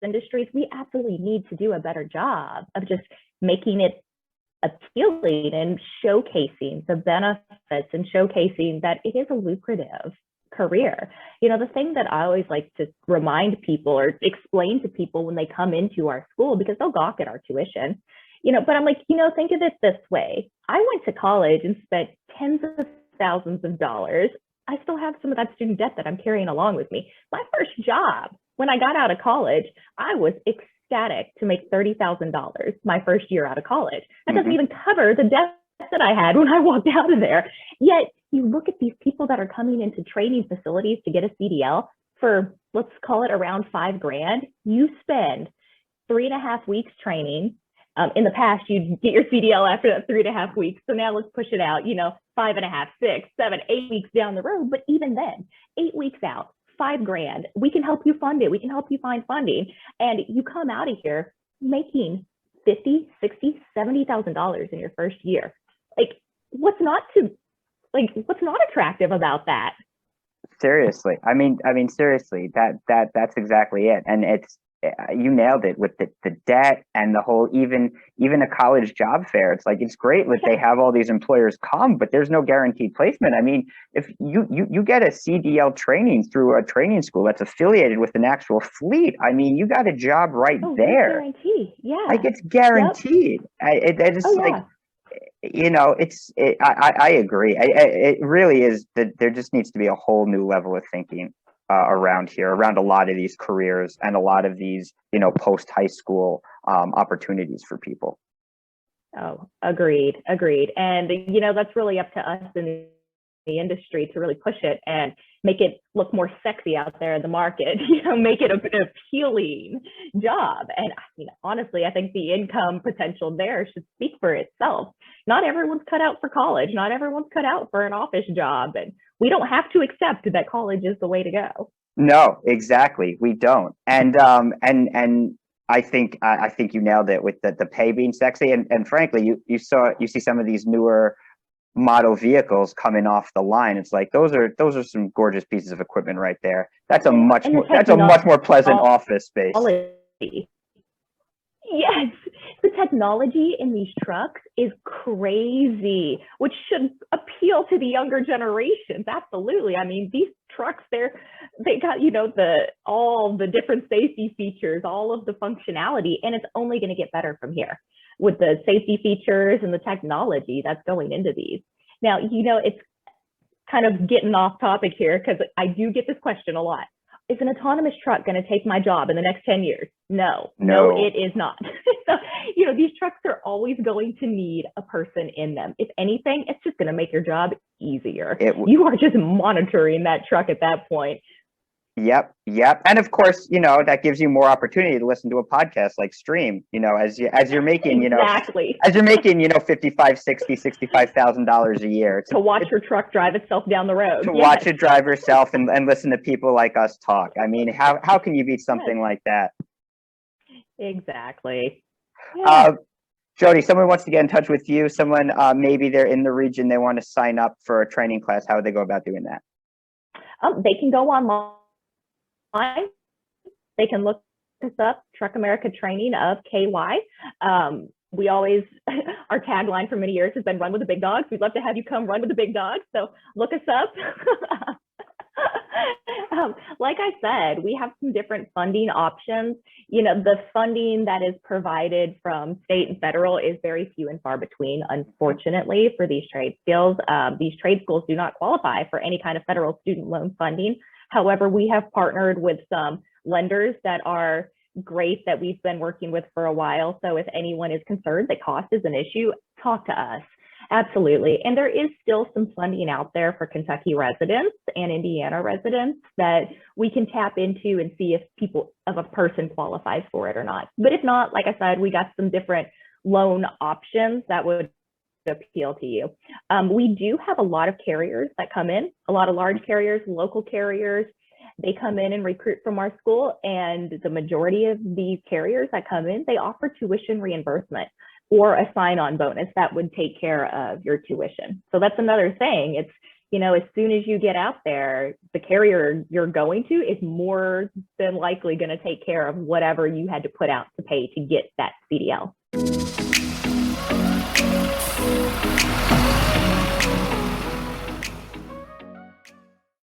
industries, we absolutely need to do a better job of just making it appealing and showcasing the benefits and showcasing that it is a lucrative career. The thing that I always like to remind people or explain to people when they come into our school, because they'll gawk at our tuition, but I'm like, think of it this way. I went to college and spent tens of thousands of dollars. I still have some of that student debt that I'm carrying along with me. My first job, when I got out of college, I was ecstatic to make $30,000 my first year out of college. That doesn't even cover the debt that I had when I walked out of there. Yet you look at these people that are coming into training facilities to get a CDL for, let's call it around $5,000. You spend 3.5 weeks training. In the past, you'd get your CDL after that 3.5 weeks. So now let's push it out, 5.5, 6, 7, 8 weeks down the road. But even then, 8 weeks out, $5,000, we can help you fund it. We can help you find funding. And you come out of here making $50,000, $60,000, $70,000 in your first year. What's not attractive about that? Seriously. I mean, seriously, that's exactly it. And it's, you nailed it with the debt and the whole, even a college job fair. It's like, it's great that they have all these employers come, but there's no guaranteed placement. I mean, if you get a CDL training through a training school that's affiliated with an actual fleet, I mean, you got a job right there. Guarantee. Yeah. It's guaranteed. Yep. I agree. It really is that there just needs to be a whole new level of thinking around a lot of these careers and a lot of these, post high school opportunities for people. Oh, agreed. And, that's really up to us in the industry to really push it and make it look more sexy out there in the market, make it an appealing job. And honestly, I think the income potential there should speak for itself. Not everyone's cut out for college. Not everyone's cut out for an office job. And we don't have to accept that college is the way to go. No, exactly. We don't. And I think you nailed it with the pay being sexy. And frankly, you see some of these newer model vehicles coming off the line. It's like those are some gorgeous pieces of equipment right there. That's a much more pleasant office space. Yes, the technology in these trucks is crazy, which should appeal to the younger generations. Absolutely. I mean, these trucks, they got, all the different safety features, all of the functionality, and it's only going to get better from here with the safety features and the technology that's going into these. Now, it's kind of getting off topic here because I do get this question a lot. Is an autonomous truck going to take my job in the next 10 years? No, it is not. So, these trucks are always going to need a person in them. If anything, it's just going to make your job easier. You are just monitoring that truck at that point. Yep. And of course, that gives you more opportunity to listen to a podcast like Stream, as you're making, exactly. as you're making, $55,000, $60,000, $65,000 a year to watch your truck drive itself down the road. To watch it drive yourself and listen to people like us talk. I mean, how can you beat something like that? Exactly. Yeah. Jodie, someone wants to get in touch with you. Someone, maybe they're in the region, they want to sign up for a training class. How would they go about doing that? They can go online. They can look us up, Truck America Training of KY. We always, our tagline for many years has been run with the big dogs. We'd love to have you come run with the big dogs. So look us up. Like I said, we have some different funding options. The funding that is provided from state and federal is very few and far between, unfortunately, for these trade skills. These trade schools do not qualify for any kind of federal student loan funding. However, we have partnered with some lenders that are great that we've been working with for a while. So if anyone is concerned that cost is an issue, talk to us. Absolutely. And there is still some funding out there for Kentucky residents and Indiana residents that we can tap into and see if a person qualifies for it or not. But if not, like I said, we got some different loan options that would appeal to you. We do have a lot of carriers that come in, a lot of large carriers, local carriers. They come in and recruit from our school, and the majority of these carriers that come in, they offer tuition reimbursement or a sign-on bonus that would take care of your tuition. So that's another thing. It's, you know, as soon as you get out there, the carrier you're going to is more than likely going to take care of whatever you had to put out to pay to get that CDL.